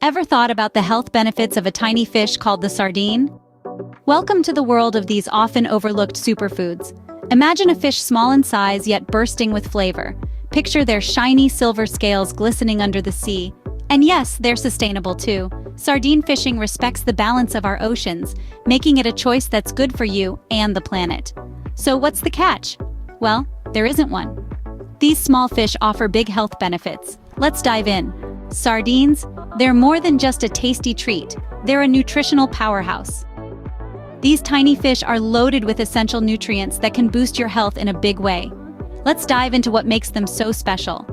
Ever thought about the health benefits of a tiny fish called the sardine? Welcome to the world of these often overlooked superfoods. Imagine a fish small in size yet bursting with flavor. Picture their shiny silver scales glistening under the sea. And yes, they're sustainable too. Sardine fishing respects the balance of our oceans, making it a choice that's good for you and the planet. So what's the catch? Well, there isn't one. These small fish offer big health benefits. Let's dive in. Sardines, they're more than just a tasty treat. They're a nutritional powerhouse. These tiny fish are loaded with essential nutrients that can boost your health in a big way. Let's dive into what makes them so special.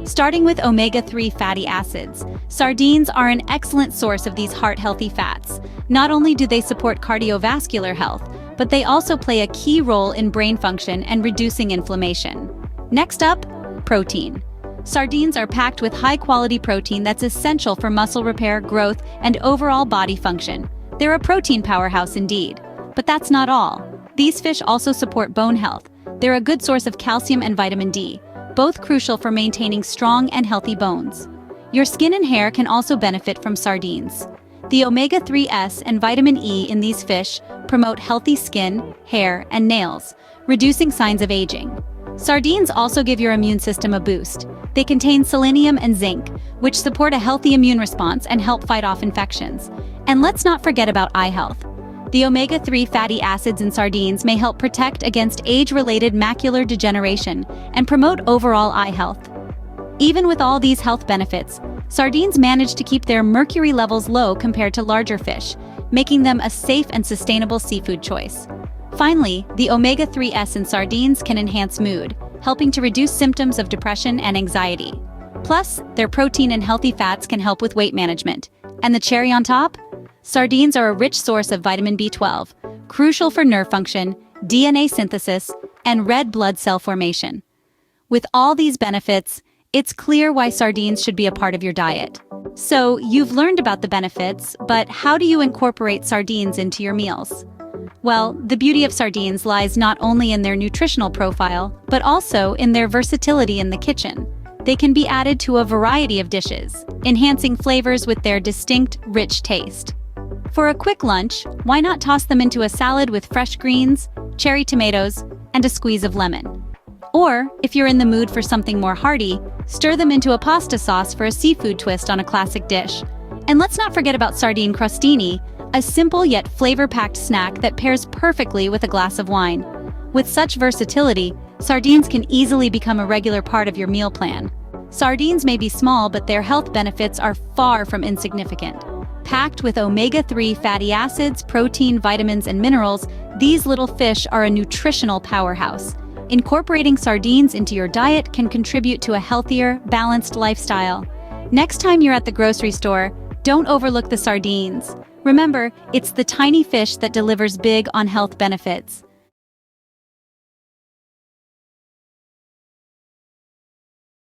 Starting with omega-3 fatty acids, sardines are an excellent source of these heart-healthy fats. Not only do they support cardiovascular health, but they also play a key role in brain function and reducing inflammation. Next up, protein. Sardines are packed with high-quality protein that's essential for muscle repair, growth, and overall body function. They're a protein powerhouse indeed. But that's not all. These fish also support bone health. They're a good source of calcium and vitamin D, both crucial for maintaining strong and healthy bones. Your skin and hair can also benefit from sardines. The omega-3s and vitamin E in these fish promote healthy skin, hair, and nails, reducing signs of aging. Sardines also give your immune system a boost. They contain selenium and zinc, which support a healthy immune response and help fight off infections. And let's not forget about eye health. The omega-3 fatty acids in sardines may help protect against age-related macular degeneration and promote overall eye health. Even with all these health benefits, sardines manage to keep their mercury levels low compared to larger fish, making them a safe and sustainable seafood choice. Finally, the omega-3s in sardines can enhance mood, helping to reduce symptoms of depression and anxiety. Plus, their protein and healthy fats can help with weight management. And the cherry on top? Sardines are a rich source of vitamin B12, crucial for nerve function, DNA synthesis, and red blood cell formation. With all these benefits, it's clear why sardines should be a part of your diet. So, you've learned about the benefits, but how do you incorporate sardines into your meals? Well, the beauty of sardines lies not only in their nutritional profile, but also in their versatility in the kitchen. They can be added to a variety of dishes, enhancing flavors with their distinct, rich taste. For a quick lunch, why not toss them into a salad with fresh greens, cherry tomatoes, and a squeeze of lemon? Or, if you're in the mood for something more hearty, stir them into a pasta sauce for a seafood twist on a classic dish. And let's not forget about sardine crostini, a simple yet flavor-packed snack that pairs perfectly with a glass of wine. With such versatility, sardines can easily become a regular part of your meal plan. Sardines may be small, but their health benefits are far from insignificant. Packed with omega-3 fatty acids, protein, vitamins, and minerals, these little fish are a nutritional powerhouse. Incorporating sardines into your diet can contribute to a healthier, balanced lifestyle. Next time you're at the grocery store, don't overlook the sardines. Remember, it's the tiny fish that delivers big on health benefits.